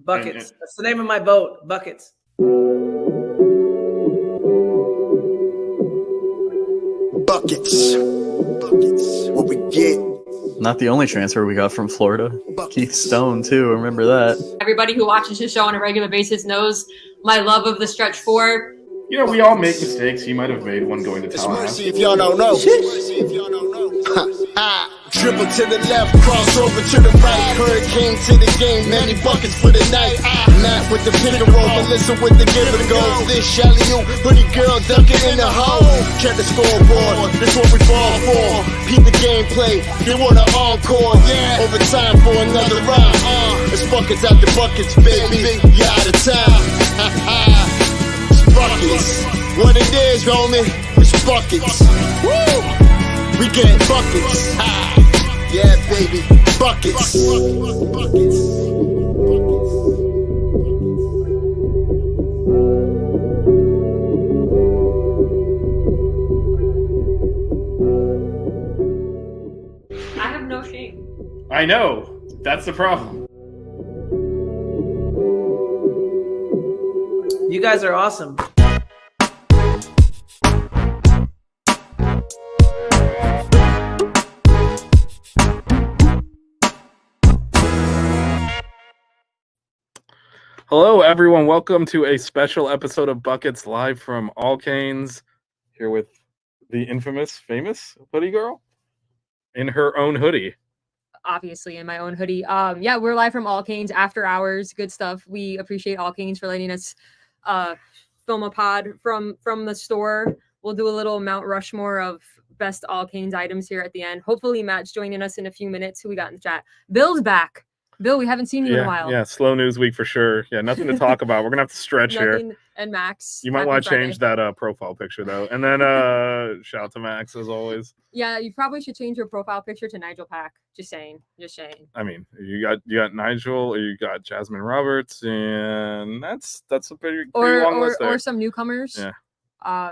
Buckets. That's the name of my boat. Buckets. Buckets. What we get. Not the only transfer we got from Florida. Keith Stone, too. Remember that. Everybody who watches his show on a regular basis knows my love of the stretch four. You know, we all make mistakes. He might have made one going to Mercy Tallahassee. if y'all don't know. Dribble to the left, cross over to the right. Hurricane to the game, many buckets for the night. Matt with the pick and roll, Melissa with the give and goes. This Shally-oo, hoodie girl dunking in the hole. Check the scoreboard, this what we fall for. Peep the gameplay, they want an encore. Yeah, overtime for another round. It's buckets out the buckets, baby. You out of time. It's buckets. What it is, homie, it's buckets. Woo! We get buckets. Yeah, baby, buckets. I have no shame. I know. That's the problem. You guys are awesome. Hello, everyone. Welcome to a special episode of Buckets live from All Canes. Here with the infamous, famous hoodie girl in her own hoodie. Obviously, in my own hoodie. Yeah, we're live from All Canes after hours. Good stuff. We appreciate All Canes for letting us film a pod from the store. We'll do a little Mount Rushmore of best All Canes items here at the end. Hopefully, Matt's joining us in a few minutes. Who we got in the chat? Bill's back. Bill, we haven't seen you in a while. Yeah, slow news week for sure. Yeah, nothing to talk about. We're going to have to stretch here. And Max. You might want to change that profile picture, though. And then shout out to Max, as always. Yeah, you probably should change your profile picture to Nigel Pack. Just saying. I mean, you got Nigel, you got Jasmine Roberts, and that's a pretty long list there. Or some newcomers. Yeah.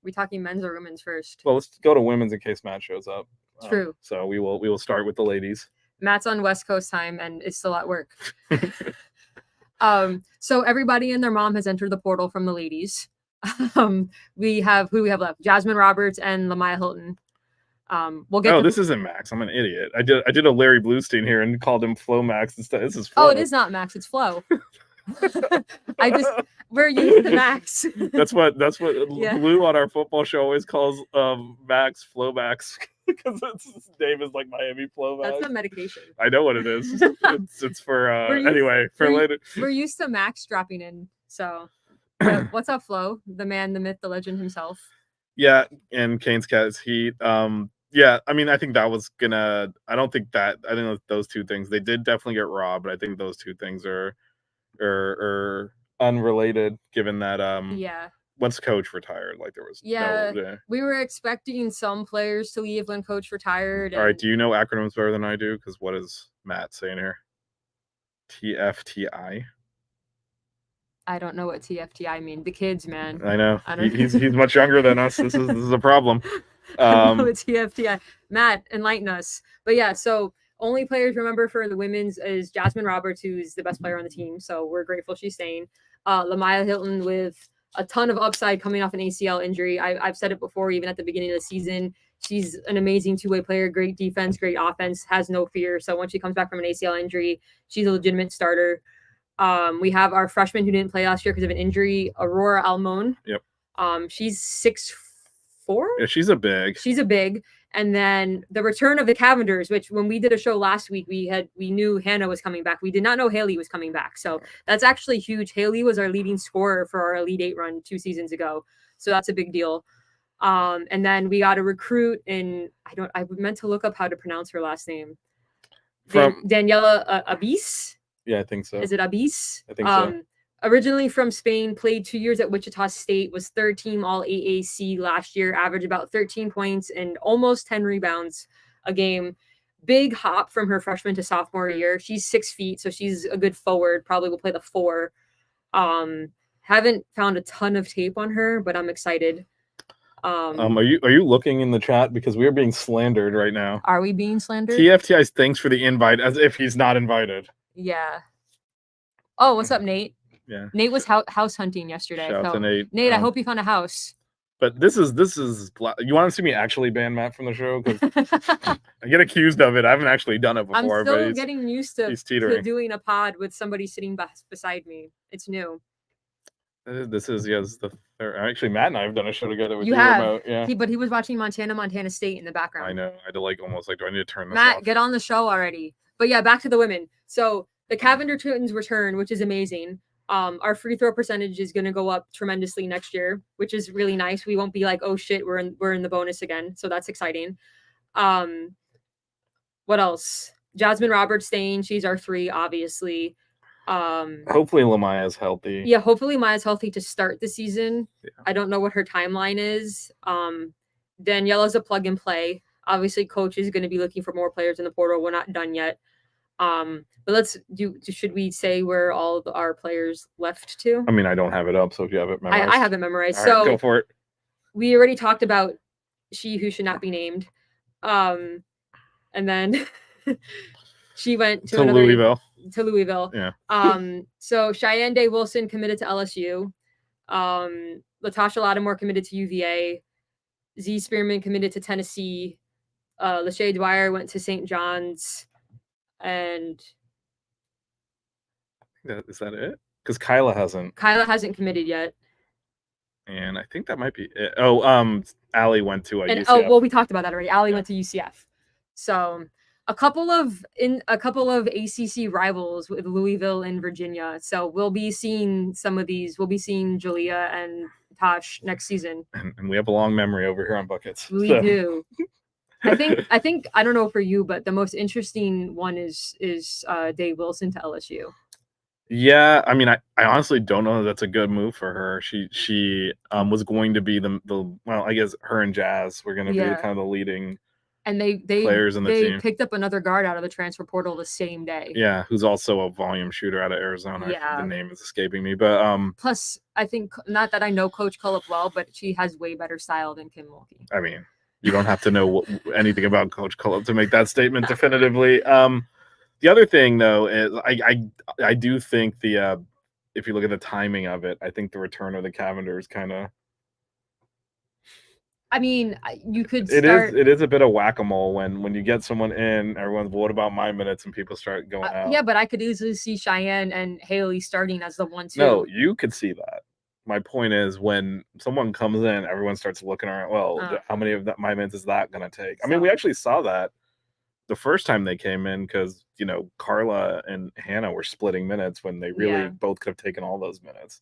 We talking men's or women's first? Well, let's go to women's in case Matt shows up. True. So we will start with the ladies. Matt's on West Coast time and it's still at work. So everybody and their mom has entered the portal from the ladies. We have who we have left: Jasmine Roberts and Lamaya Hilton. We'll get. This isn't Max. I'm an idiot. I did a Larry Bluestein here and called him Flo Max instead. This is Flo. Oh, it is not Max. It's Flo. We're using the Max. That's what Lou on our football show always calls Max Flo Max. Because his name is like Miami Flow. That's a medication. I know what it is. It's for later. We're used to Max dropping in. So, what's up, Flo? The man, the myth, the legend himself. Yeah, and Kane's Cat's Heat. Yeah, I mean, I think that was gonna. I think those two things. They did definitely get robbed, but I think those two things are unrelated. Given that yeah. Once coach retired, like there was we were expecting some players to leave when coach retired. All right, do you know acronyms better than I do? Because what is Matt saying here? TFTI. I don't know what TFTI mean. The kids, man. I know. He's much younger than us. This is a problem. I know it's TFTI. Matt, enlighten us. But yeah, so only players remember for the women's is Jasmine Roberts, who's the best player on the team. So we're grateful she's staying. Lamaya Hilton with a ton of upside coming off an ACL injury. I've said it before, even at the beginning of the season. She's an amazing two-way player, great defense, great offense, has no fear. So once she comes back from an ACL injury, she's a legitimate starter. We have our freshman who didn't play last year because of an injury, Aurora Almon. Yep. She's 6'4". Yeah, she's a big. And then the return of the Cavenders, which when we did a show last week, we knew Hannah was coming back. We did not know Haley was coming back. So that's actually huge. Haley was our leading scorer for our Elite Eight run 2 seasons ago. So that's a big deal. And then we got a recruit in, I meant to look up how to pronounce her last name. Daniela Abis. Yeah, I think so. Is it Abis? I think so. Originally from Spain, played 2 years at Wichita State, was third team All AAC last year, averaged about 13 points and almost 10 rebounds a game. Big hop from her freshman to sophomore year. She's 6 feet, so she's a good forward. Probably will play the 4. Haven't found a ton of tape on her, but I'm excited. Are you looking in the chat because we are being slandered right now? Are we being slandered? TFTI thanks for the invite as if he's not invited. Yeah. Oh, what's up, Nate? Yeah. Nate was house hunting yesterday. Shout out to Nate. Nate, I hope you found a house. But this is you want to see me actually ban Matt from the show because I get accused of it. I haven't actually done it before. I'm still getting used to doing a pod with somebody sitting beside me. It's new. This is actually Matt and I have done a show together with you have remote. Yeah. But he was watching Montana State in the background. I know. I had to almost do I need to turn this Matt, off? get on the show already. But yeah, back to the women. So the Cavender twins return, which is amazing. Our free throw percentage is going to go up tremendously next year, which is really nice. We won't be like, oh shit, we're in the bonus again. So that's exciting. What else? Jasmine Roberts staying. She's our 3, obviously. Hopefully Lamaya's healthy. Yeah, hopefully Maya's healthy to start the season. Yeah. I don't know what her timeline is. Daniela's a plug and play. Obviously, coach is going to be looking for more players in the portal. We're not done yet. But should we say where all of our players left to? I mean, I don't have it up, so if you have it memorized. I have it memorized. All so right, go for it. We already talked about she who should not be named. And then she went to Louisville. To Louisville. Yeah. So Cheyenne Day Wilson committed to LSU. Latasha Lattimore committed to UVA. Z Spearman committed to Tennessee. Lachey Dwyer went to St. John's. And is that it? Because Kyla hasn't committed yet. And I think that might be it. Oh, Allie went to UCF. Oh, well, we talked about that already. Allie went to UCF. So a couple of ACC rivals with Louisville and Virginia. So we'll be seeing some of these. We'll be seeing Julia and Tosh next season. And we have a long memory over here on Buckets. We do. I think I don't know for you, but the most interesting one is Dave Wilson to LSU. Yeah, I mean, I honestly don't know that that's a good move for her. She was going to be the well, I guess her and Jazz were going to be kind of the leading and they players in the team. They picked up another guard out of the transfer portal the same day. Yeah, who's also a volume shooter out of Arizona. Yeah. The name is escaping me, but plus I think, not that I know Coach Cullup well, but she has way better style than Kim Mulkey. I mean, you don't have to know anything about Coach Cullup to make that statement definitively. The other thing, though, is I do think if you look at the timing of it, I think the return of the Cavenders kind of. I mean, you could start. It is a bit of whack-a-mole when you get someone in, everyone's, what about my minutes, and people start going out. Yeah, but I could easily see Cheyenne and Haley starting as the 1-2. No, you could see that. My point is, when someone comes in, everyone starts looking around. Well, how many of my minutes is that going to take? I mean, we actually saw that the first time they came in because Carla and Hannah were splitting minutes when they really both could have taken all those minutes.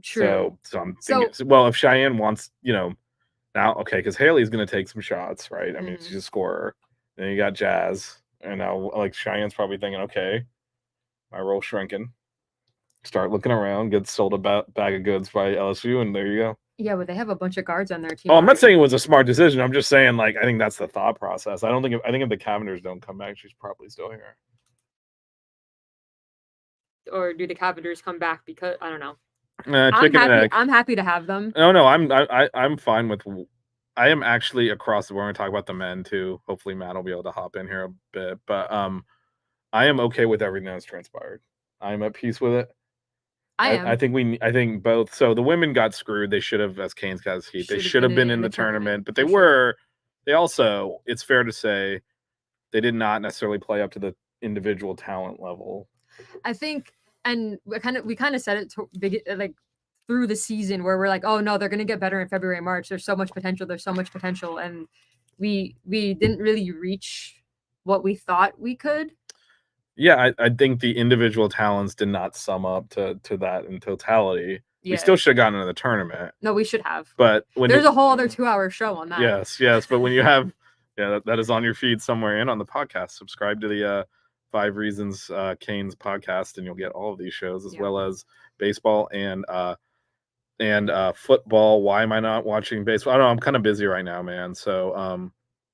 True. So I'm thinking, well, if Cheyenne wants, now, okay, because Haley's going to take some shots, right? I mean, she's a scorer. Then you got Jazz, and now Cheyenne's probably thinking, okay, my role's shrinking. Start looking around, get sold a bag of goods by LSU, and there you go. Yeah, but they have a bunch of guards on their team. Oh, I'm not saying it was a smart decision. I'm just saying, I think that's the thought process. I think if the Cavenders don't come back, she's probably still here. Or do the Cavenders come back because I don't know. I'm happy to have them. No, I'm fine with. I am actually across the board. We're gonna talk about the men too. Hopefully, Matt will be able to hop in here a bit, but I am okay with everything that's transpired. I'm at peace with it. I think both. So the women got screwed. They should have, as Canes got his heat. They should have been in the tournament, but they were. They also, it's fair to say, they did not necessarily play up to the individual talent level. I think, and we kind of said it through the season where we're like, oh no, they're going to get better in February and March. There's so much potential, and we didn't really reach what we thought we could. Yeah, I think the individual talents did not sum up to that in totality. Yeah. We still should have gotten into the tournament. No, we should have. But there's a whole other 2-hour show on that. Yes. But when you have, that is on your feed somewhere and on the podcast. Subscribe to the 5 Reasons Canes podcast, and you'll get all of these shows as Yeah. well as baseball and football. Why am I not watching baseball? I don't know. I'm kind of busy right now, man. So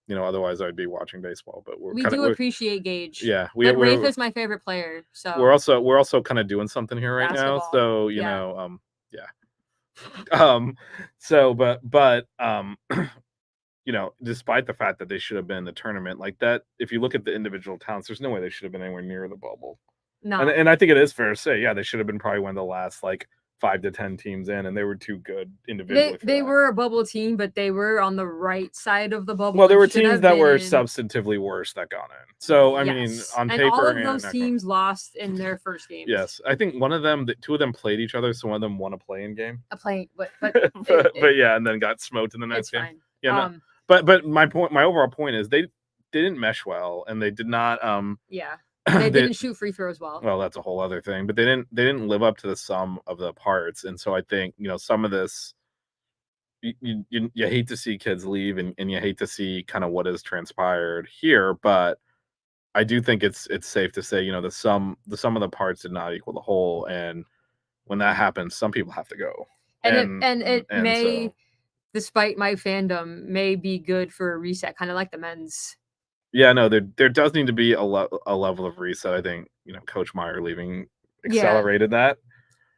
otherwise I'd be watching baseball. But We do appreciate Gage. yeah, But Rafe is my favorite player. So we're also kind of doing something here right now. Basketball. So despite the fact that they should have been in the tournament like that, if you look at the individual talents, there's no way they should have been anywhere near the bubble. no. And I think it is fair to say, yeah, they should have been probably one of the last 5 to 10 teams in, and they were too good individually. They were a bubble team, but they were on the right side of the bubble. Well, there were Should teams have that were been- substantively worse that got in. So I mean, Yes. on and paper, all of and those teams lost in their first games. Yes, I think two of them played each other, so one of them won a play-in game. A play, but but yeah, and then got smoked in the next it's game. fine. Yeah, no, but my overall point is they didn't mesh well, and they did not. Yeah, they didn't shoot free throws well. Well, that's a whole other thing. But they didn't live up to the sum of the parts, and so I think some of this. You hate to see kids leave, and you hate to see kind of what has transpired here, but I do think it's safe to say the sum of the parts did not equal the whole, and when that happens, some people have to go. And it may, so, despite my fandom, may be good for a reset, kind of like the men's. yeah, no, there does need to be a level of reset. I think Coach Meyer leaving accelerated that.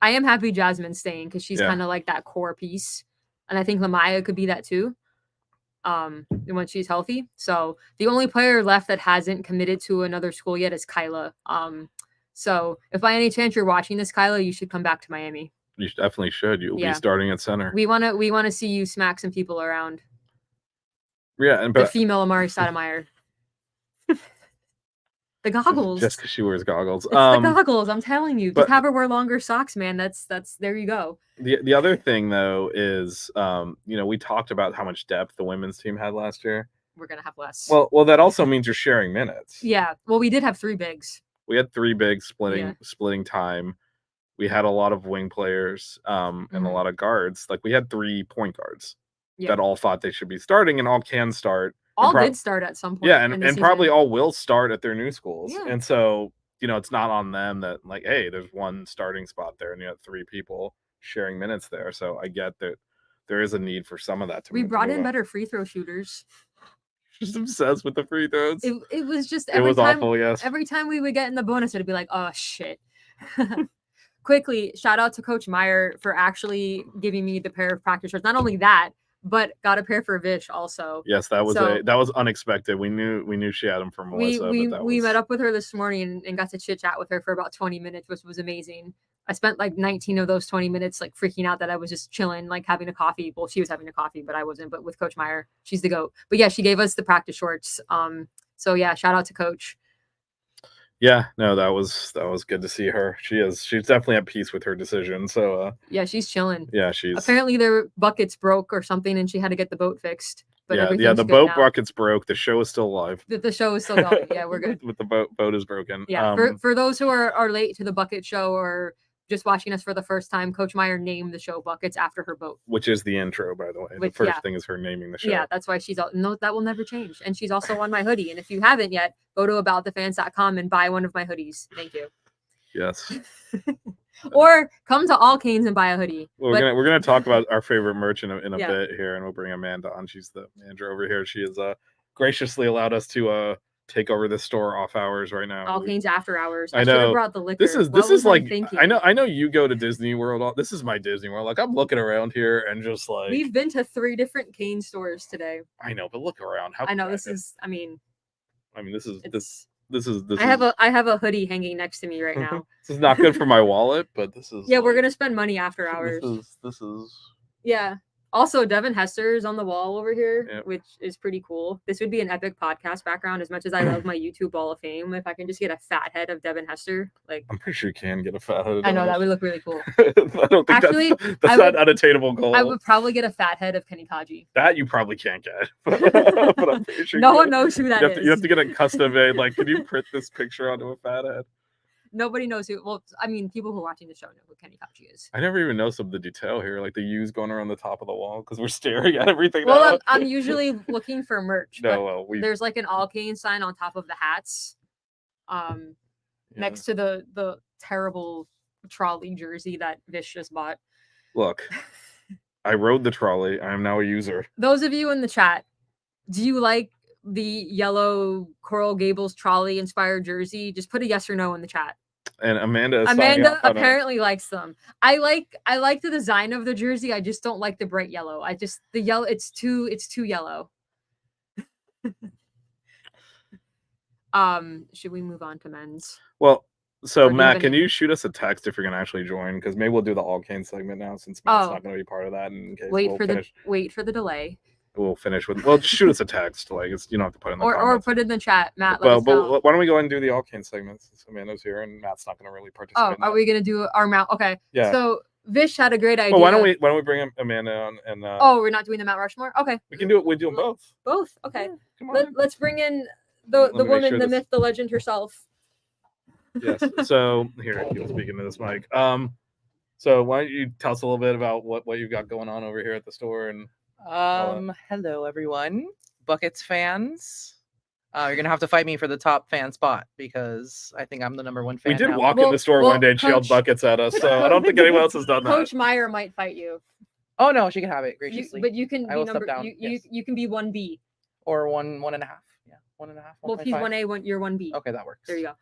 I am happy Jasmine's staying because she's kind of like that core piece, and I think Lamaya could be that too. When she's healthy. So the only player left that hasn't committed to another school yet is Kyla. So if by any chance you're watching this, Kyla, you should come back to Miami. You definitely should. You'll be starting at center. We wanna see you smack some people around. Yeah, the female Amari Stoudemire. The goggles. Just because she wears goggles. It's the goggles. I'm telling you. Just but, have her wear longer socks, man. That's there you go. The other thing though is we talked about how much depth the women's team had last year. We're gonna have less. Well, that also means you're sharing minutes. Yeah. Well, we did have 3 bigs. We had 3 bigs splitting time. We had a lot of wing players and a lot of guards. Like we had 3 point guards that all thought they should be starting and all can start. All did start at some point. Yeah, and probably all will start at their new schools. Yeah. And so, it's not on them that hey, there's one starting spot there and you have 3 people sharing minutes there. So I get that there is a need for some of that to We brought in up. better free throw shooters. Just obsessed with the free throws. It was just awful, yes. Every time we would get in the bonus, it'd be like, oh shit. Quickly, shout out to Coach Meyer for actually giving me the pair of practice shorts. Not only that, but got a pair for Vish also. Yes, that was unexpected. We knew she had them for Melissa. We met up with her this morning and got to chit chat with her for about 20 minutes, which was amazing. I spent 19 of those 20 minutes freaking out that I was just chilling, having a coffee. Well, she was having a coffee, but I wasn't. But with Coach Meyer, she's the GOAT. But yeah, she gave us the practice shorts. So yeah, shout out to Coach. Yeah, no, that was good to see her. She's definitely at peace with her decision. So yeah, she's chilling. Yeah, she's apparently their buckets broke or something, and she had to get the boat fixed. But the boat buckets broke. The show is still alive. The show is still going. Yeah, we're good. But the boat is broken. Yeah, for those who are late to the bucket show or just watching us for the first time, Coach Meyer named the show Buckets after her boat. Which is the intro, by the way. The first thing is her naming the show. Yeah, that's why that will never change. And she's also on my hoodie. And if you haven't yet, go to aboutthefans.com and buy one of my hoodies. Thank you. Yes. Or come to All Canes and buy a hoodie. Well, we're gonna talk about our favorite merch in a bit here, and we'll bring Amanda on. She's the manager over here. She has graciously allowed us to take over the store off hours right now. All Canes after hours. I know. Should have brought the liquor. This is like I know you go to Disney World. This is my Disney World. I'm looking around here and just we've been to 3 different Cane stores today. I know, but look around. I know this is I have a hoodie hanging next to me right now. This is not good for my wallet, but this is we're gonna spend money after hours. This is yeah. Also, Devin Hester is on the wall over here, which is pretty cool. This would be an epic podcast background. As much as I love my YouTube Wall of Fame, if I can just get a fat head of Devin Hester, I'm pretty sure you can get a fat head. I know that would look really cool. I don't think that's not an unattainable goal. I would probably get a fat head of Kenny Kaji. That you probably can't get, but I'm pretty sure no one knows who that is. You have to get a custom made. Can you print this picture onto a fat head? Nobody knows who. Well, I mean, people who are watching the show know who Kenny Kachi is. I never even know some of the detail here, like the U's going around the top of the wall because we're staring at everything. Well, I'm usually looking for merch. No, there's an All Cane sign on top of the hats. Next to the terrible trolley jersey that Vish just bought. Look, I rode the trolley. I am now a user. Those of you in the chat, do you like the yellow Coral Gables trolley inspired jersey? Just put a yes or no in the chat. And Amanda is signing Amanda off on apparently likes them. I like the design of the jersey. I just don't like the bright yellow. The yellow it's too yellow. Should we move on to men's? Well, so Or do you have Matt, can any- you shoot us a text if you're gonna actually join? Because maybe we'll do the All Kane segment now, since Matt's not gonna be part of that. In case Wait we'll for finish. the delay. We'll finish with. Well, just shoot us a text. Like you don't have to put it in the Or comments. put it in the chat, Matt. Well, Let us know. but why don't we go ahead and do the All Kane segments? Since Amanda's here and Matt's not gonna really participate. Oh, in are that. we gonna do our mount? Okay. Yeah. So Vish had a great idea. Well, why don't we bring Amanda on and Oh, we're not doing the Mount Rushmore? Okay. we can do it. We do them both. Both? Okay. Yeah, come on. Let's bring in Let the me make woman, sure the this- myth, the legend herself. Yes. So here, you'll speak into this mic. So why don't you tell us a little bit about what you've got going on over here at the store and Hello everyone, Buckets fans. You're gonna have to fight me for the top fan spot because I think I'm the #1 fan. we did now. walk in the store one day and she yelled buckets at us, so I don't think anyone else has done that. Coach Meyer might fight you. Oh no, she can have it graciously. But you can I be will step number down, you yes. you can be 1B. Or one and a half. Yeah, 1.5. Well, if he's 1.5. 1A, you're 1B. Okay, that works. There you go.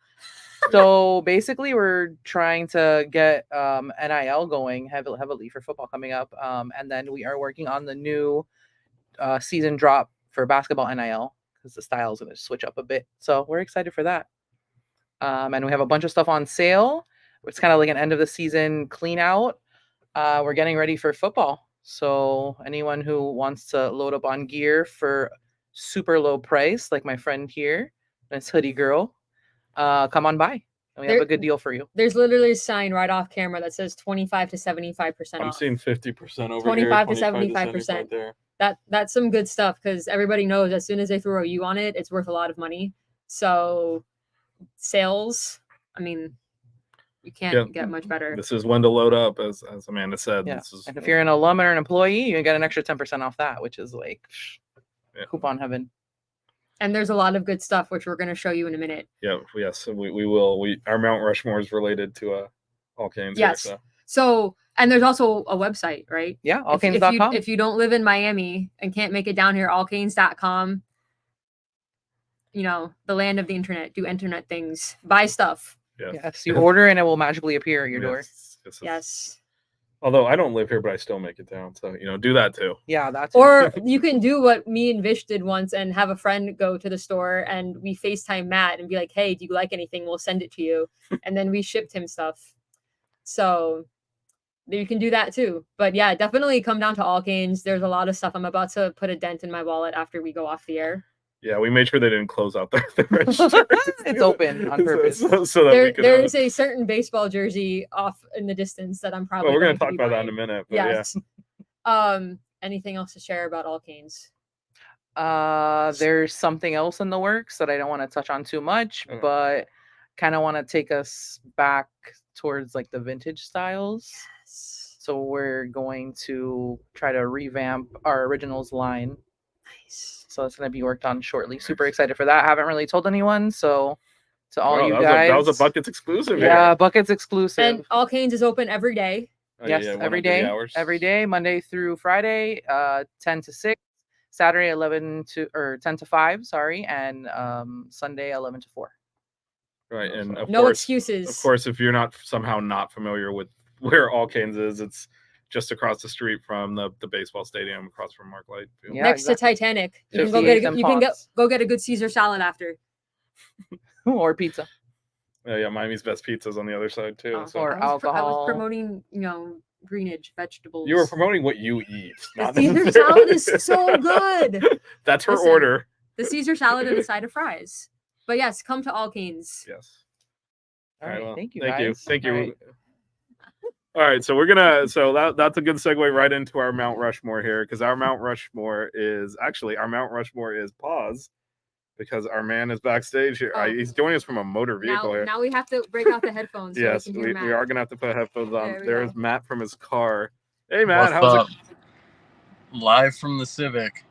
So basically, we're trying to get NIL going heavily for football coming up, and then we are working on the new season drop for basketball NIL because the style is going to switch up a bit. So we're excited for that. And we have a bunch of stuff on sale. It's kind of like an end of the season clean out. We're getting ready for football. So anyone who wants to load up on gear for super low price, like my friend here, Miss Hoodie Girl, come on by. And we have a good deal for you. There's literally a sign right off camera that says 25 to 75% I'm off. seeing 50% over 25 to here. 75%. There. That's some good stuff because everybody knows as soon as they throw a U on it, it's worth a lot of money. So sales, I mean, you can't get much better. This is when to load up, as Amanda said. Yeah. This is, And if you're an alum or an employee, you get an extra 10% off that, which is like Yeah. coupon heaven. And there's a lot of good stuff which we're going to show you in a minute. yes, we will. Our Mount Rushmore is related to All Canes. Yes. Here, so. So, and there's also a website, right? Yeah, If allcanes.com. you don't live in Miami and can't make it down here, allcanes.com, you know, the land of the internet, do internet things, buy stuff. Yes, you order and it will magically appear at your door. Yes. Although I don't live here, but I still make it down. So, do that too. Yeah, that's Or you can do what me and Vish did once and have a friend go to the store and we FaceTime Matt and be like, hey, do you like anything? We'll send it to you. And then we shipped him stuff. So you can do that too. But yeah, definitely come down to All Canes. There's a lot of stuff. I'm about to put a dent in my wallet after we go off the air. Yeah, we made sure they didn't close out the register. It's open on purpose. so that we could, there is a certain baseball jersey off in the distance that I'm probably well, we're going to to talk be about that in a buying. minute. But Yes. Anything else to share about All Canes? There's something else in the works that I don't want to touch on too much, Okay. but kind of want to take us back towards like the vintage styles. So we're going to try to revamp our originals line. Nice. So it's going to be worked on shortly. Super excited for that. Haven't really told anyone. So to all Wow, you that guys, that was a Buckets exclusive. yeah, Buckets exclusive. And All Canes is open every day. Oh, Yes, yeah, every 100 day, hours. every day, Monday through Friday, 10 to 6, Saturday 10 to 5, sorry, and Sunday 11 to 4. Right, and of No course, excuses. Of course, if you're somehow not familiar with where All Canes is, it's just across the street from the baseball stadium, across from Mark Light Field. Yeah, Next exactly. to Titanic. You can 58 go get Pots. go get a good Caesar salad after. Or pizza. Yeah, Miami's best pizza's on the other side too. Oh, so Or I was alcohol. promoting, greenage, vegetables. you were promoting what you eat. The Not Caesar necessarily- salad is so good. That's her Listen. order. The Caesar salad and a side of fries. But yes, come to All Canes. Yes. All right, well, thank you, Thank guys. you. All right. All right, so we're gonna. So that's a good segue right into our Mount Rushmore here, because our Mount Rushmore is pause, because our man is backstage here. Oh. He's joining us from a motor vehicle here. Now we have to break out the headphones. Yes, so we, can hear we Matt. are gonna have to put headphones on. There we There's go. Matt from his car. Hey Matt, What's how's up? Live from the Civic.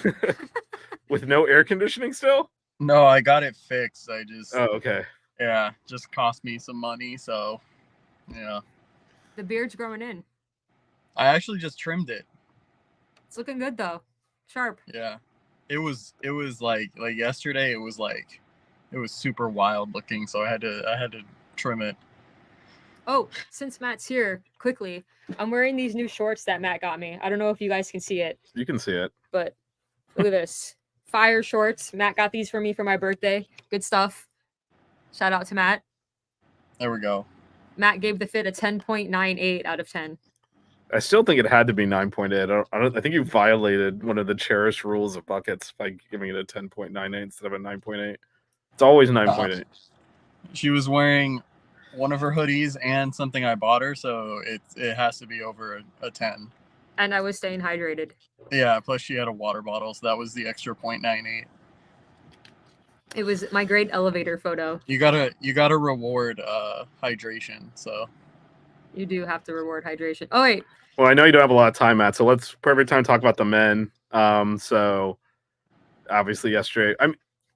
it? With no air conditioning still? No, I got it fixed. I just Oh, okay. yeah, just cost me some money. So yeah, The beard's growing in. I actually just trimmed it. It's looking good though. Sharp. Yeah, it was like yesterday. It was super wild looking. So I had to trim it. Oh, since Matt's here, quickly, I'm wearing these new shorts that Matt got me. I don't know if you guys can see it, You can see it. but look at this. Fire shorts. Matt got these for me for my birthday. Good stuff. Shout out to Matt. There we go. Matt gave the fit a 10.98 out of 10. I still think it had to be 9.8. I think you violated one of the cherished rules of buckets by giving it a 10.98 instead of a 9.8. It's always 9.8. She was wearing one of her hoodies and something I bought her, so it has to be over a 10. And I was staying hydrated. Yeah, plus she had a water bottle, so that was the extra 0.98. It was my great elevator photo. You gotta reward hydration. So You do have to reward hydration. Oh wait, Well, I know you don't have a lot of time, Matt, so let's perfect time to talk about the men. So obviously yesterday,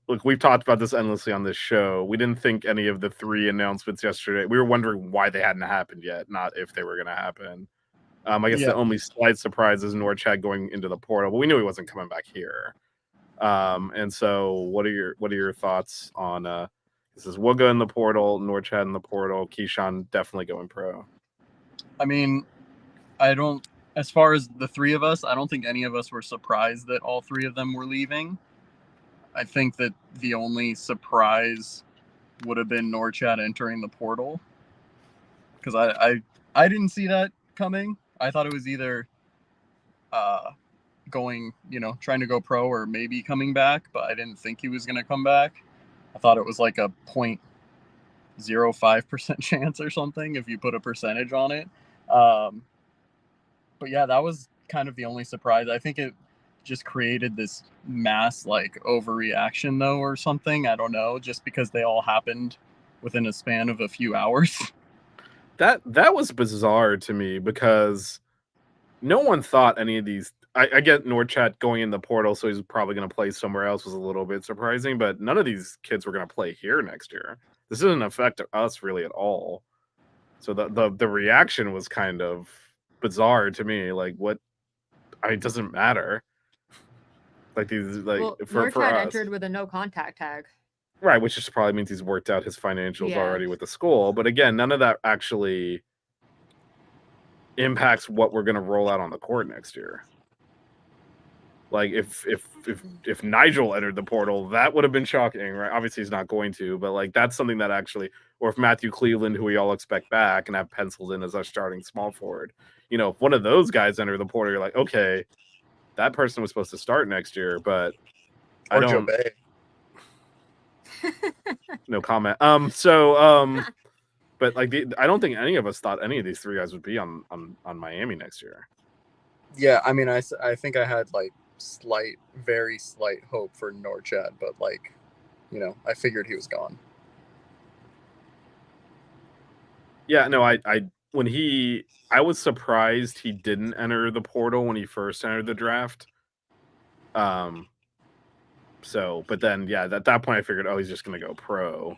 look, we've talked about this endlessly on this show. We didn't think any of the 3 announcements yesterday. We were wondering why they hadn't happened yet, not if they were going to happen. I guess the only slight surprise is Norchad going into the portal, but we knew he wasn't coming back here. And so, what are your thoughts on this is Wooga in the portal, Norchad in the portal, Keyshawn definitely going pro? I mean, as far as the 3 of us, I don't think any of us were surprised that all 3 of them were leaving. I think that the only surprise would have been Norchad entering the portal, because I didn't see that coming. I thought it was either going, trying to go pro or maybe coming back, but I didn't think he was going to come back. I thought it was like a 0.05% chance or something if you put a percentage on it. But yeah, that was kind of the only surprise. I think it just created this mass overreaction though, or something. I don't know, just because they all happened within a span of a few hours. That was bizarre to me because no one thought any of these. I get Norchad going in the portal, so he's probably going to play somewhere else, was a little bit surprising, but none of these kids were going to play here next year. This doesn't affect us really at all. So the reaction was kind of bizarre to me. Like, what? It doesn't matter. Like these, for us, entered with a no contact tag. Right, which just probably means he's worked out his financials already with the school. But again, none of that actually impacts what we're going to roll out on the court next year. Like if Nigel entered the portal, that would have been shocking, right? Obviously he's not going to, but that's something that actually, or if Matthew Cleveland, who we all expect back and have penciled in as our starting small forward, if one of those guys enter the portal, you're like, okay, that person was supposed to start next year, but I don't. No comment. But I don't think any of us thought any of these 3 guys would be on Miami next year. Yeah, I mean, I think I had very slight hope for Norchad, but I figured he was gone. Yeah, no, I was surprised he didn't enter the portal when he first entered the draft. But then, yeah, at that point I figured, he's just going to go pro.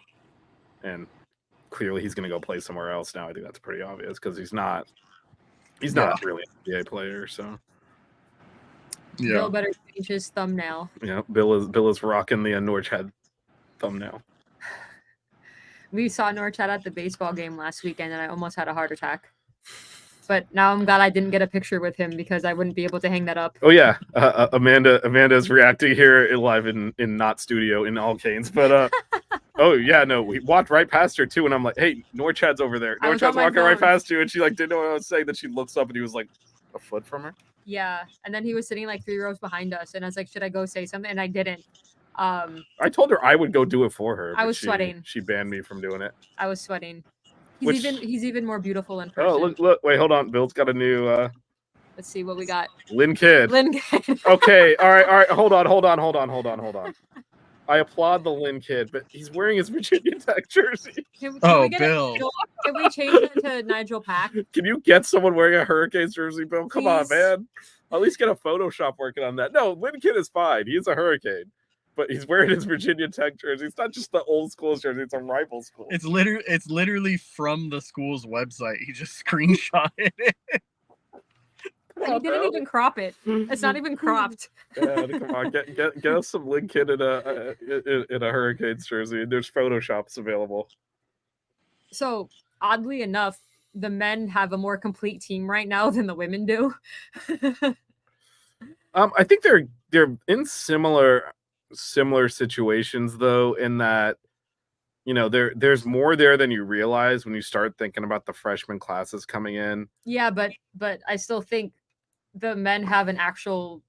And clearly he's going to go play somewhere else now. I think that's pretty obvious because he's not really an NBA player, so. Yeah. Bill better change his thumbnail. Yeah, Bill is rocking the Norchad thumbnail. We saw Norchad at the baseball game last weekend, and I almost had a heart attack. But now I'm glad I didn't get a picture with him because I wouldn't be able to hang that up. Oh yeah, Amanda is reacting here live in not studio in all canes, but oh yeah, no, we walked right past her too, and I'm like, hey, Norchad's over there. Norchad's walking right past you, and she didn't know what I was saying. That she looks up and he was like a foot from her. Yeah, and then he was sitting 3 rows behind us, and I was like, should I go say something? And I didn't. I told her I would go do it for her. I was sweating. She banned me from doing it. I was sweating. He's even more beautiful in person. Oh, look, wait, hold on. Bill's got a new Let's see what we got. Lynn Kidd. Okay, all right. Hold on. I applaud the Lynn Kidd, but he's wearing his Virginia Tech jersey. Can Bill. Can we change it to Nigel Pack? Can you get someone wearing a Hurricanes jersey, Bill? Come on, man. At least get a Photoshop working on that. No, Lynn Kidd is fine. He's a Hurricane. but he's wearing his Virginia Tech jersey. It's not just the old school jersey; it's a rival school. It's literally from the school's website. He just screenshotted it. And he didn't even crop it. It's not even cropped. Yeah, come on, get us some Lincoln in a Hurricanes jersey. There's Photoshops available. So oddly enough, the men have a more complete team right now than the women do. I think they're in similar situations though, in that there's more there than you realize when you start thinking about the freshman classes coming in. Yeah, but I still think the men have an actual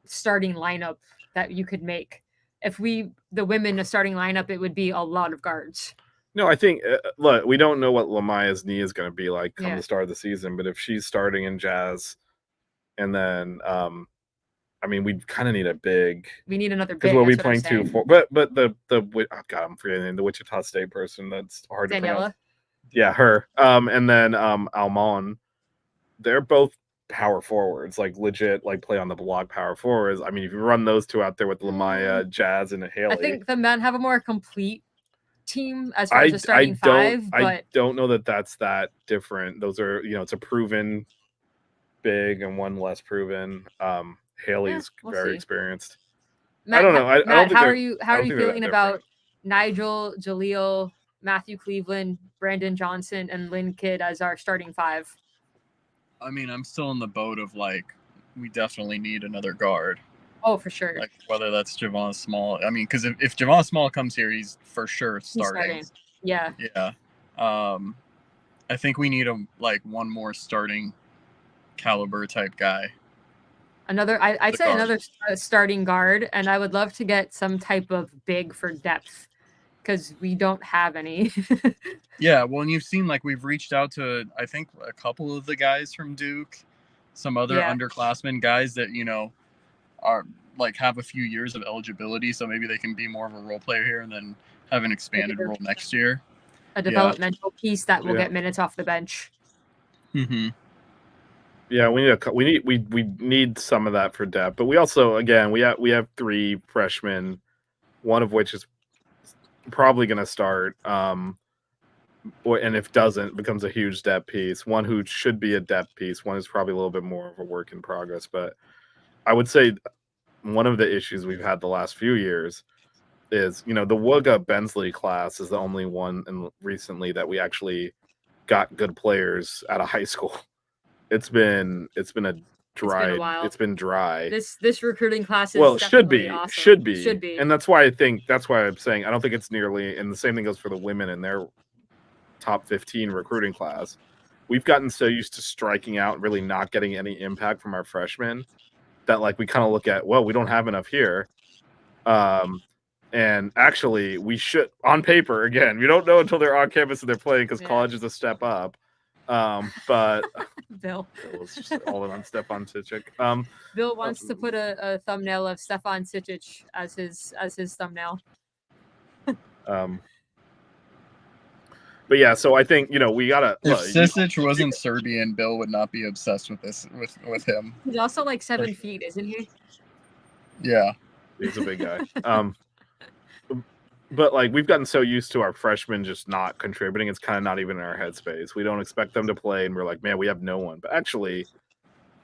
starting lineup that you could make. If the women a starting lineup, it would be a lot of guards. No, I think look, we don't know what Lamaya's knee is going to be like come Yeah. the start of the season, but if she's starting in Jazz, and then I mean, we kind of need a big. We need another big. Because we'll be that's what I'm playing saying. 2-4. But the oh God, I'm forgetting the Wichita State person. That's hard to pronounce. Daniela. Yeah, her. And then Almon. They're both power forwards, like legit, like play on the block power forwards. I mean, if you run those two out there with Lamaya, Jazz, and Haley, I think the men have a more complete team as far as the starting five. I But don't know that that's that different. Those are, it's a proven big and one less proven. Haley's we'll very see. experienced. Matt, I don't know. I Matt, don't think how they're- are you? I How are don't you think they're that feeling about Nigel, Jaleel, Matthew Cleveland, Brandon Johnson, and Lynn Kidd as our starting five? I mean, I'm still in the boat of like, we definitely need another guard. Oh, for sure. Like whether that's Javon Small. I mean, because if Javon Small comes here, he's for sure He's starting. Yeah. Yeah. I think we need one more starting caliber type guy. I'd The say guard. another starting guard, and I would love to get some type of big for depth because we don't have any. Yeah, well, and you've seen like we've reached out to I think a couple of the guys from Duke, some other Yeah. underclassmen guys that are like have a few years of eligibility, so maybe they can be more of a role player here and then have an expanded role next year. A developmental piece that will Yeah. get minutes off the bench. Mm-hmm. Yeah, we need some of that for depth, but we also, again, we have 3 freshmen, one of which is probably going to start, and if doesn't, becomes a huge depth piece. One who should be a depth piece, one is probably a little bit more of a work in progress. But I would say one of the issues we've had the last few years is, the Wooga Bensley class is the only one recently that we actually got good players out of high school. It's been a dry. while. It's been dry. This recruiting class is Should definitely be, awesome. should be, Should be. and that's why I'm saying I don't think it's nearly. And the same thing goes for the women in their top 15 recruiting class. We've gotten so used to striking out and really not getting any impact from our freshmen that we kind of look at, well, we don't have enough here. And actually we should, on paper, again, we don't know until they're on campus and they're playing because college is a step up. But Bill. Bill's just all in on Stefan Cichik. Bill wants to put a thumbnail of Stefan Cichich as his thumbnail. But yeah, so I think we gotta. If Sisic wasn't Serbian, Bill would not be obsessed with this with him. He's also like 7 feet, isn't he? Yeah, he's a big guy. But we've gotten so used to our freshmen just not contributing, it's kind of not even in our headspace. We don't expect them to play, and we're like, man, we have no one. But actually,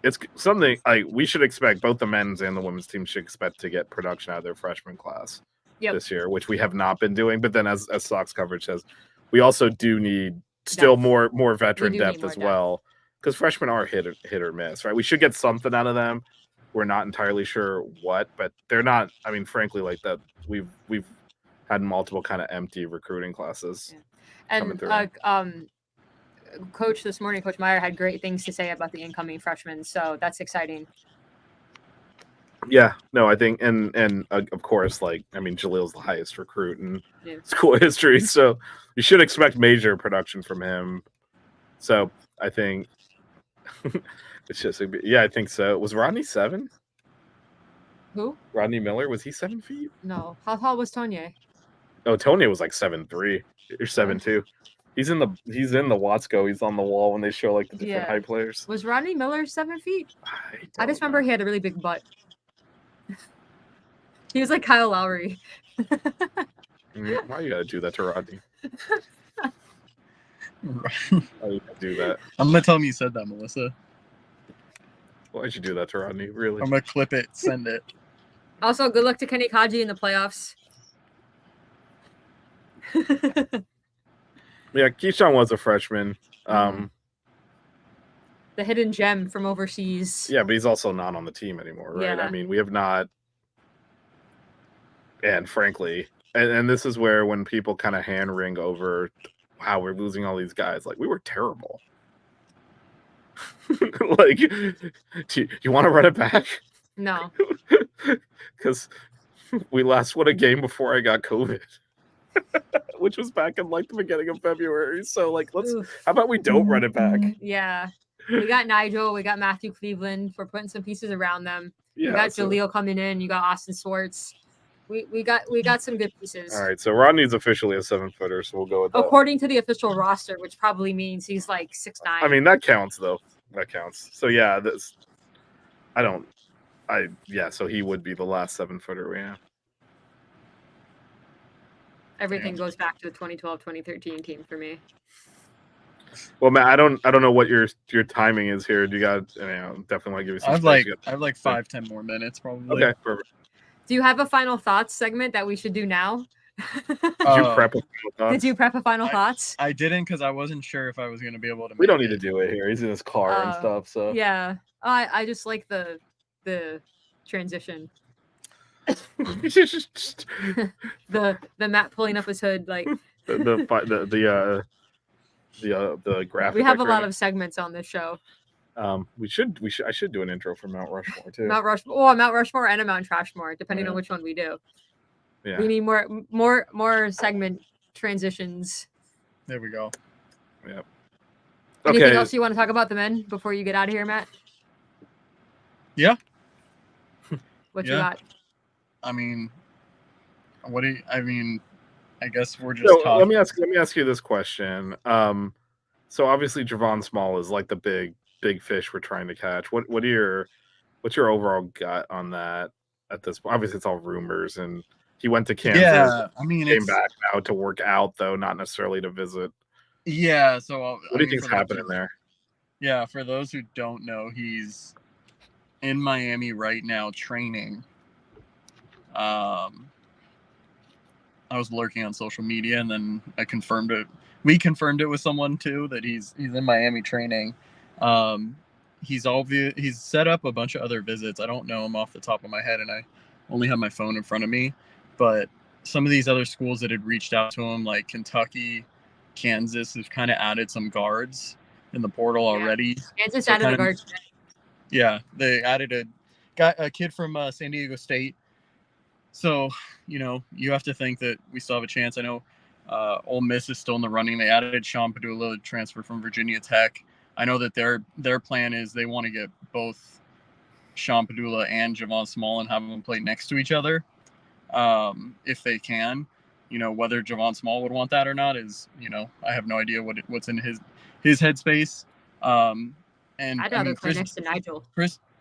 it's something we should expect. Both the men's and the women's team should expect to get production out of their freshman class this year, which we have not been doing. But then, as Sox coverage says, we also do need still more veteran depth as well, because freshmen are hit or miss, right? We should get something out of them. We're not entirely sure what, but they're not. I mean, frankly, like that, we've had multiple kind of empty recruiting classes. And Coach this morning, Coach Meyer had great things to say about the incoming freshmen, so that's exciting. Yeah, no, I think, and of course, Jaleel's the highest recruit in school history, so you should expect major production from him. So I think it's just, I think so. Was Rodney 7? Who? Rodney Miller, was he 7 feet? No. How tall was Tonye? Oh, Tonye was 7'3" or 7'2". He's in the Watsco. He's on the wall when they show the different high players. Was Rodney Miller 7 feet? I just remember he had a really big butt. He was like Kyle Lowry. Why you gotta do that to Rodney? Why you gotta do that? I'm gonna tell him you said that, Melissa. Why'd you do that to Rodney? Really? I'm gonna clip it, send it. Also, good luck to Kenny Kaji in the playoffs. Yeah, Keyshawn was a freshman. The hidden gem from overseas. Yeah, but he's also not on the team anymore, right? Yeah. I mean, we have not. And frankly, and this is where when people kind of hand wring over, wow, we're losing all these guys. Like, we were terrible. Like, do you want to run it back? No. Because we last won a game before I got COVID, which was back in like the beginning of February. So like, how about we don't run it back? Yeah. We got Nigel. We got Matthew Cleveland. We're putting some pieces around them. Yeah, you got Jaleel coming in. You got Austin Swartz. We got some good pieces. All right, so Rodney's officially a 7-footer, so we'll go with that. According to the official roster, which probably means he's like 6'9". I mean, that counts though. That counts. So yeah, so he would be the last 7-footer we have. Everything goes back to the 2012-2013 team for me. Well, man, I don't know what your timing is here. Do you got? Definitely want to give you some. I have like 5-10 more minutes probably. Okay, perfect. Do you have a final thoughts segment that we should do now? Did you prep a final thoughts? Did you prep a final thoughts? I didn't because I wasn't sure if I was gonna be able to. We don't need to do it here. He's in his car and stuff. So yeah, I just like the transition. the Matt pulling up his hood like the graphic. We have a lot of segments on this show. I should do an intro for Mount Rushmore too. Mount Rushmore and a Mount Trashmore, depending on which one we do. Yeah. We need more segment transitions. There we go. Yep. Anything else you want to talk about the men before you get out of here, Matt? Yeah. What you got? I mean, I guess we're just talking. Let me ask you this question. So obviously Javon Small is like the big fish we're trying to catch. What's your overall gut on that at this point? Obviously it's all rumors, and he went to Kansas. Yeah, I mean, came back now to work out though, not necessarily to visit. Yeah, so what do you think's happening there? Yeah, for those who don't know, he's in Miami right now training. I was lurking on social media, and then I confirmed it. We confirmed it with someone too that he's in Miami training. He's set up a bunch of other visits. I don't know him off the top of my head, and I only have my phone in front of me. But some of these other schools that had reached out to him, like Kentucky, Kansas, have kind of added some guards in the portal already. Kansas added a guard. Yeah, they added a kid from San Diego State. So, you have to think that we still have a chance. I know Ole Miss is still in the running. They added Sean Padula, transfer from Virginia Tech. I know that their plan is they want to get both Sean Padula and Javon Small and have them play next to each other if they can. Whether Javon Small would want that or not is, I have no idea what's in his headspace. And I'd rather play next to Nigel.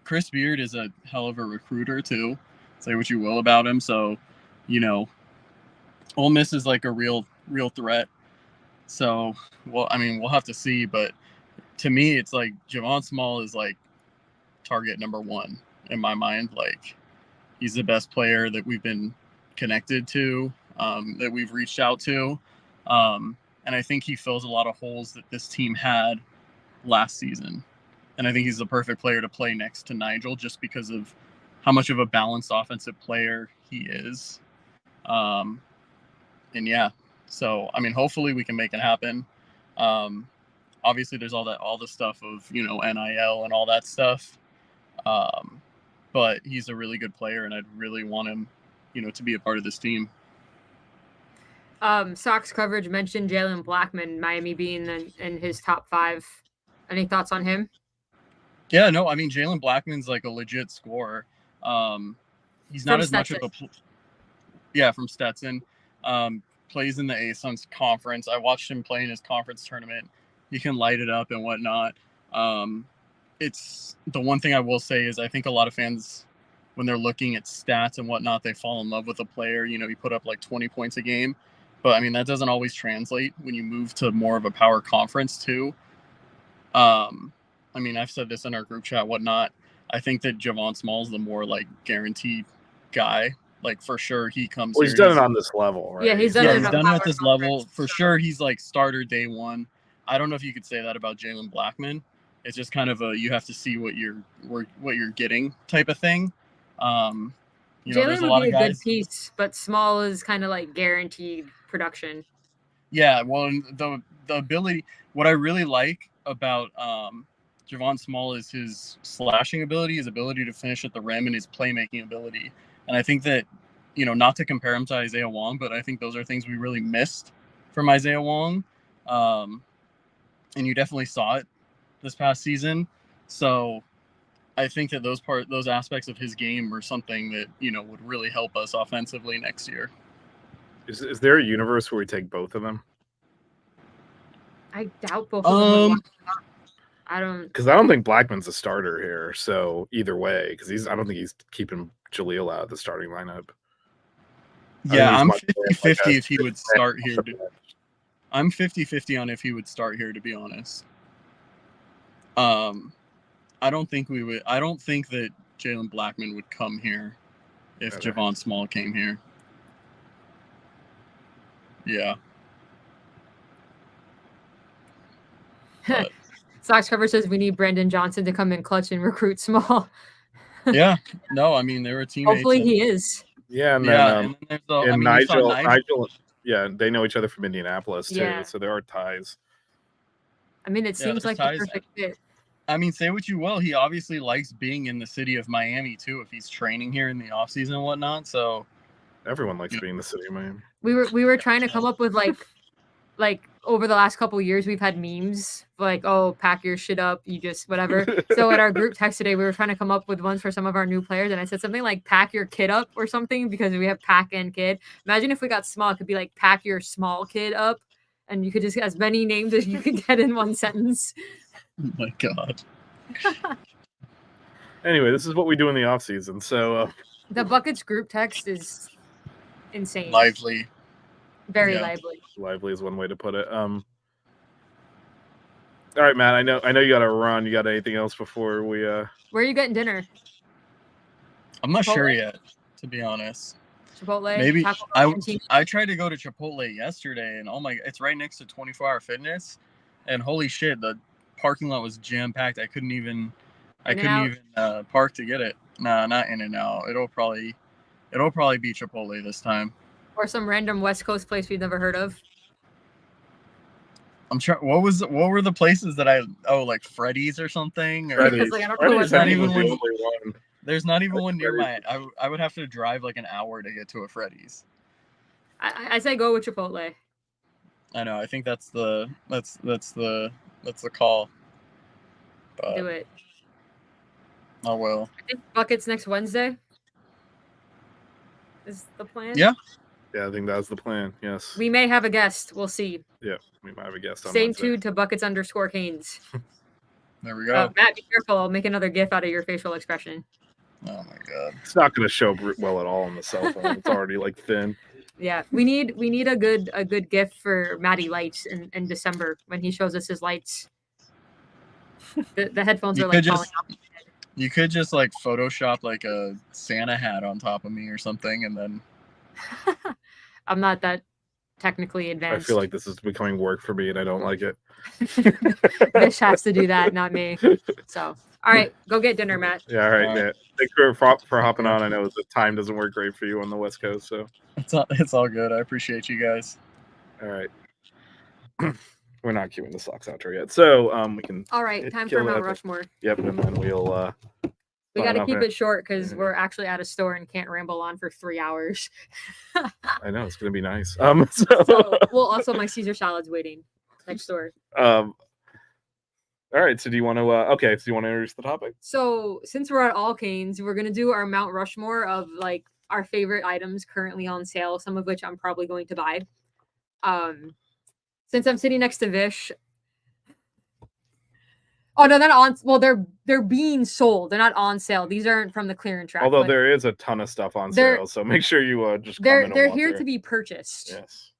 Chris Beard is a hell of a recruiter too. Say what you will about him. So, Ole Miss is like a real threat. So, we'll have to see. But to me, it's like Javon Small is like target number one in my mind. Like, he's the best player that we've been connected to, that we've reached out to. And I think he fills a lot of holes that this team had last season. And I think he's the perfect player to play next to Nigel just because of how much of a balanced offensive player he is. And yeah, so, hopefully we can make it happen. Obviously there's all the stuff of, NIL and all that stuff. But he's a really good player, and I'd really want him, to be a part of this team. Sox coverage mentioned Jalen Blackman, Miami being in his top 5. Any thoughts on him? Yeah, no, Jalen Blackman's like a legit scorer. He's not as much of a from Stetson. Plays in the ASUN's conference. I watched him play in his conference tournament. He can light it up and whatnot. It's the one thing I will say is I think a lot of fans when they're looking at stats and whatnot, they fall in love with a player. You know, he put up like 20 points a game. But I mean, that doesn't always translate when you move to more of a power conference too. I mean, I've said this in our group chat, whatnot. I think that Javon Small's the more like guaranteed guy. Like for sure, he comes. Well, he's here, done it on this level, right? Yeah, he's done yeah, it he's on done it power at this conference, level for so. sure. He's like starter day one. I don't know if you could say that about Jalen Blackman. It's just kind of a you have to see what you're getting type of thing. You know, there's Jalen a lot would be of a good guys. piece, but Small is kind of like guaranteed production. Yeah, well, the ability. What I really like about Javon Small is his slashing ability, his ability to finish at the rim, and his playmaking ability. And I think that, you know, not to compare him to Isaiah Wong, but I think those are things we really missed from Isaiah Wong. And you definitely saw it this past season. So I think that those aspects of his game are something that, you know, would really help us offensively next year. Is there a universe where we take both of them? I doubt both of them would want because I don't think Blackman's a starter here. So either way, because I don't think he's keeping Jaleel out of the starting lineup. Yeah, I'm 50-50 if he would start here. I'm 50-50 on if he would start here, to be honest. I don't think that Jalen Blackman would come here if Javon Small came here. Yeah. Sox cover says we need Brandon Johnson to come in clutch and recruit Small. Yeah. No, I mean, they were teammates. Hopefully he is. Yeah, and then, and Nigel, yeah, they know each other from Indianapolis too, Yeah. so there are ties. I mean, it seems like the perfect fit. I mean, say what you will, he obviously likes being in the city of Miami too, if he's training here in the off season and whatnot. So everyone likes being in the city of Miami. We were trying to come up with like over the last couple of years we've had memes like, oh, pack your shit up, you just whatever. So at our group text today we were trying to come up with ones for some of our new players, and I said something like pack your kid up or something, because we have pack and kid. Imagine if we got Small, it could be like pack your small kid up, and you could just get as many names as you could get in one sentence. Oh my god. Anyway, this is what we do in the off season. So the Buckets group text is insane. Lively. Very lively. Lively is one way to put it. All right, Matt. I know you got to run. You got anything else before we? Where are you getting dinner? I'm not sure yet, to be honest. Chipotle. Maybe I tried to go to Chipotle yesterday, and it's right next to 24 Hour Fitness, and holy shit, the parking lot was jam packed. I couldn't even park to get it. Nah, not In-N-Out. It'll probably be Chipotle this time. Or some random West Coast place we've never heard of. I'm trying. What were the places that like Freddy's or something? Or Freddy's. Like, I don't know Freddy's not even one. one. There's not even one near my. I would have to drive like an hour to get to a Freddy's. I say go with Chipotle. I know. I think that's the call. But do it. I will. I think Buckets next Wednesday is the plan. Yeah. Yeah, I think that's the plan. Yes. We may have a guest. We'll see. Yeah, we might have a guest on Stay Wednesday. tuned to Buckets_Canes. There we go. Matt, be careful. I'll make another GIF out of your facial expression. Oh my god. It's not going to show well at all on the cell phone. It's already like thin. Yeah, we need a good GIF for Matty Lights in December when he shows us his lights. The headphones are like falling off. You could just like Photoshop like a Santa hat on top of me or something, and then. I'm not that technically advanced. I feel like this is becoming work for me, and I don't like it. Vish has to do that, not me. So, all right, go get dinner, Matt. Yeah, all right, Matt. Thanks for hopping on. I know the time doesn't work great for you on the West Coast, so it's all good. I appreciate you guys. All right. We're not queuing the Sox outro yet, so we can. All right, time for Mount Rushmore. Yep, and then we'll. We got to keep it short because we're actually at a store and can't ramble on for 3 hours. I know it's gonna be nice. So, well, also my Caesar salad's waiting next door. All right. So do you want to? Okay. So you want to introduce the topic? So since we're at All Canes, we're gonna do our Mount Rushmore of like our favorite items currently on sale. Some of which I'm probably going to buy. Since I'm sitting next to Vish, Oh no, they're not on. Well, they're being sold. They're not on sale. These aren't from the clearance rack. Although but there is a ton of stuff on they're- sale, so make sure you just come they're in and they're walk here through. to be purchased. Yes,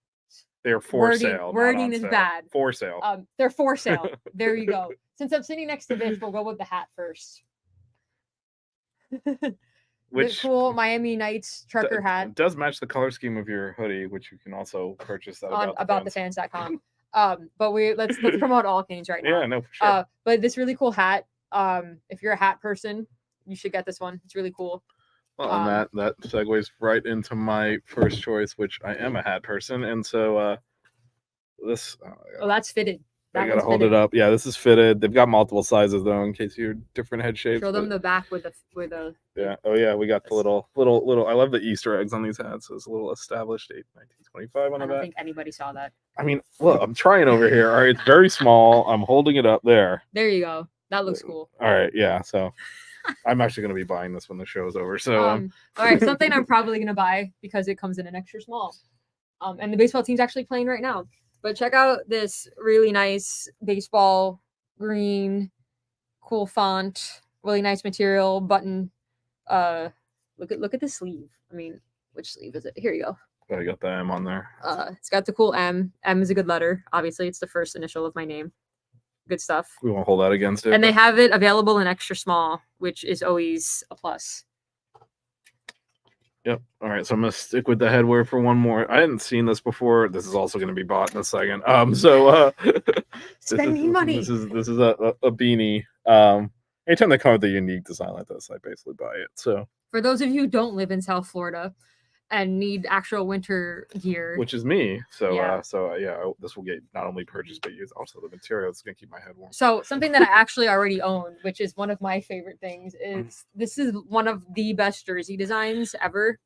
they're for Wording- sale. not wording on is sale. bad. For sale. They're for sale. There you go. Since I'm sitting next to Vish, we'll go with the hat first. The Which cool Miami Knights trucker hat does match the color scheme of your hoodie, which you can also purchase that on about the fans. aboutthefans.com. But let's promote all Canes right now. Yeah, no, for sure. But this really cool hat. If you're a hat person, you should get this one. It's really cool. Well, and that segues right into my first choice, which I am a hat person, and so this. Oh, that's fitted. I gotta hold it up. Yeah, this is fitted. They've got multiple sizes though, in case you're different head shapes. Show them but- the back with a. Yeah. Oh yeah, we got the little. I love the Easter eggs on these hats. So it's a little established date 1925 on I the don't back. think anybody saw that. I mean, look, I'm trying over here. All right, it's very small. I'm holding it up there. There you go. That looks cool. All right, yeah. So I'm actually gonna be buying this when the show's over. So All right, something I'm probably gonna buy because it comes in an extra small. And the baseball team's actually playing right now. But check out this really nice baseball green, cool font, really nice material button. Look at the sleeve. I mean, which sleeve is it? Here you go. I got the M on there. It's got the cool M. M is a good letter. Obviously, it's the first initial of my name. Good stuff. We won't hold that against it. And they have it available in extra small, which is always a plus. Yep. All right. So I'm gonna stick with the headwear for one more. I hadn't seen this before. This is also gonna be bought in a second. Spend me money. This is a beanie. Anytime they come with a unique design like this, I basically buy it. So For those of you who don't live in South Florida and need actual winter gear, which is me. So Yeah. this will get not only purchased but used also the material that's gonna keep my head warm. so something that I actually already own, which is one of my favorite things, is this is one of the best jersey designs ever.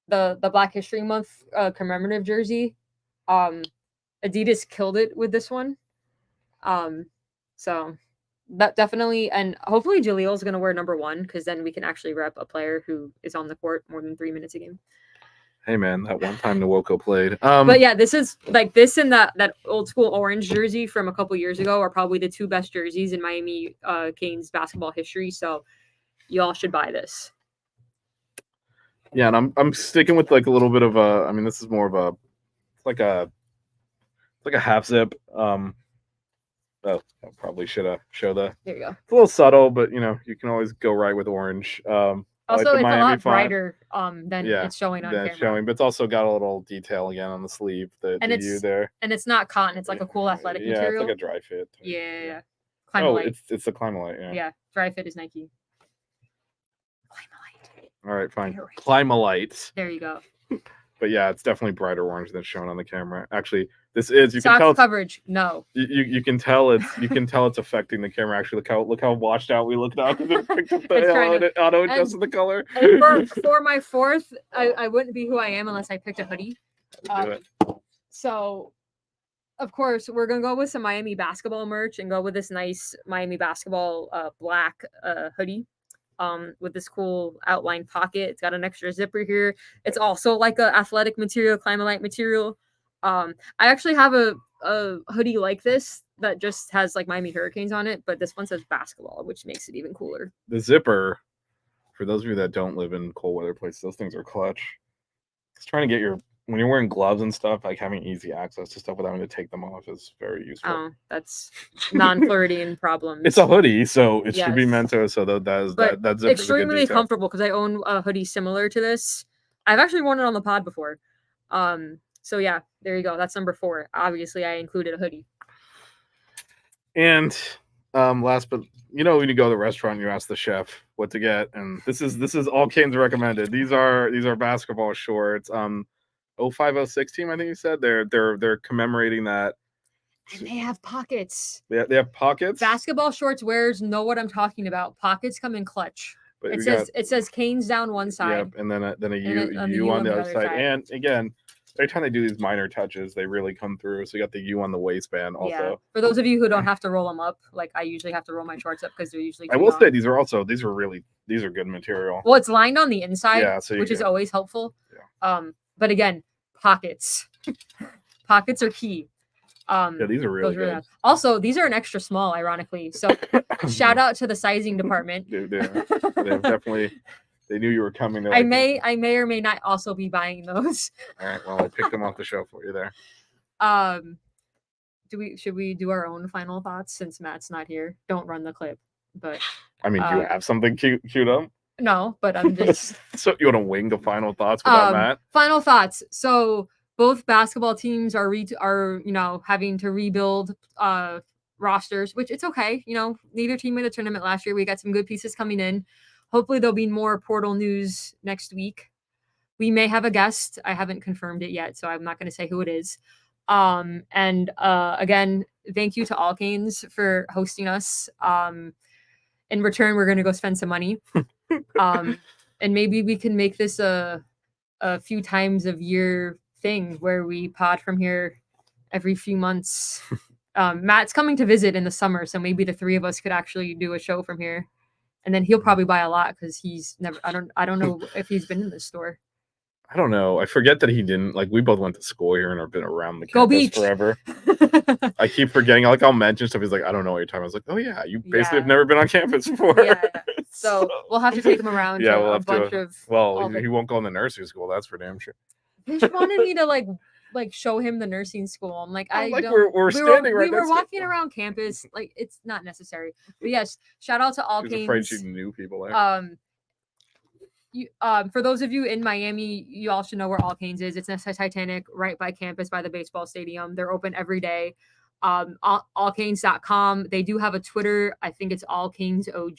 The Black History Month commemorative jersey. Adidas killed it with this one. So that definitely, and hopefully Jalil's gonna wear number 1 because then we can actually rep a player who is on the court more than 3 minutes a game. Hey man, that one time Nwoko played. But yeah, this is like this and that old school orange jersey from a couple years ago are probably the 2 best jerseys in Miami Canes basketball history. So y'all should buy this. Yeah, and I'm sticking with like a little bit of a. I mean, this is more of a, it's like a half zip. Oh, I probably should have show the. There you go. It's a little subtle, but you know you can always go right with orange. I like Also, the it's a Miami lot font brighter than Yeah, it's showing on than camera. it's showing, but it's also got a little detail again on the sleeve. The And U it's there. And it's not cotton. It's like a cool athletic Yeah, material. it's like a dry fit. Yeah. Oh, Climalite. it's the Climalite. Yeah. Yeah. Dry fit is Nike. Climalite. All right, fine. You're right. Climalite. There you go. But yeah, it's definitely brighter orange than shown on the camera. Actually, this is you can Soft tell coverage. No. you can tell it's affecting the camera. Actually, look how washed out we look now because it picked up It's trying the auto adjusted the color. And for my 4th, I wouldn't be who I am unless I picked a hoodie. Do it. So, of course, we're gonna go with some Miami basketball merch and go with this nice Miami basketball black hoodie. With this cool outline pocket. It's got an extra zipper here. It's also like a athletic material, Climalite material. I actually have a hoodie like this that just has like Miami Hurricanes on it, but this one says basketball, which makes it even cooler. The zipper, for those of you that don't live in cold weather places, those things are clutch. Just trying to get when you're wearing gloves and stuff, like having easy access to stuff without having to take them off is very useful. Oh, that's non-Floridian problems. It's a hoodie, so it should be Yes. meant to. So that But zipper is a good extremely detail. comfortable because I own a hoodie similar to this. I've actually worn it on the pod before. So yeah, there you go. That's number 4. Obviously, I included a hoodie. And last but when you go to the restaurant, you ask the chef what to get, and this is all Canes recommended. These are basketball shorts. 0506 team, I think you said they're commemorating that. And they have pockets. They have pockets. Basketball shorts wearers know what I'm talking about. Pockets come in clutch. But It we says Canes down one side. Yep, and then a then U on the other side. And again, every time they do these minor touches, they really come through. So you got the U on the waistband also. Yeah. For those of you who don't have to roll them up, like I usually have to roll my shorts up because they're usually. I too will long. say these are good material. Well, it's lined on the inside, Yeah, so you which is get- always helpful. Yeah. But again, pockets. Pockets are key. Yeah, these are really those good. nice. Also, these are an extra small, ironically. So shout out to the sizing department. Dude, they've definitely. They knew you were coming. They're I like, may or may not also be buying those. All right, well, I picked them off the shelf for you there. Should we do our own final thoughts since Matt's not here? Don't run the clip, but I mean, do you have something queued up? no, but I'm just So you want to wing the final thoughts without Matt? final thoughts. So both basketball teams are having to rebuild rosters, which it's okay. Neither team made a tournament last year. We got some good pieces coming in. Hopefully there'll be more portal news next week. We may have a guest. I haven't confirmed it yet, so I'm not going to say who it is. And again, thank you to All Canes for hosting us. In return, we're going to go spend some money. And maybe we can make this a few times a year thing where we pod from here every few months. Matt's coming to visit in the summer, so maybe the three of us could actually do a show from here. And then he'll probably buy a lot because he's never. I don't know if he's been in the store. I don't know. I forget that he didn't. Like, we both went to school here and have been around the Go campus Beach. forever. I keep forgetting. Like, I'll mention stuff. He's like, I don't know what you're talking about. I was like, oh yeah, you basically Yeah. have never been on campus before. Yeah. So we'll have to take him around. Yeah, to we'll a have bunch to. of. Well, all he won't go in the nursery school. That's for damn sure. They just wanted me to like show him the nursing school. I'm like, I Like, don't. we're standing right We were next to walking it. around campus. Like, it's not necessary. But yes, shout out to All He was afraid Canes. she knew people there. For those of you in Miami, you all should know where All Canes is. It's next to Titanic, right by campus, by the baseball stadium. They're open every day. Allcanes.com. They do have a Twitter. I think it's All Canes OG.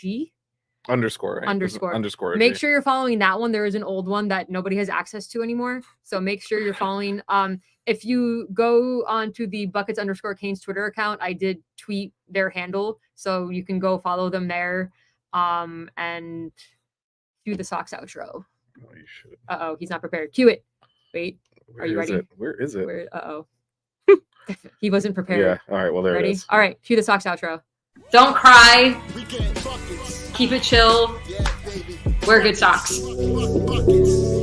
Underscore. Right? Underscore. OG. Make sure you're following that one. There is an old one that nobody has access to anymore. So make sure you're following. If you go onto the Buckets_Canes Twitter account, I did tweet their handle. So you can go follow them there. And cue the socks outro. Oh, you should. Uh-oh, he's not prepared. Cue it. Wait. Where Are you is ready? it? Where is it? Uh-oh. He wasn't prepared. Yeah. All right. Well, there Ready? it is. All right. Cue the socks outro. Don't cry. We get buckets. Keep it chill. Yeah, baby. Wear good socks. Buckets.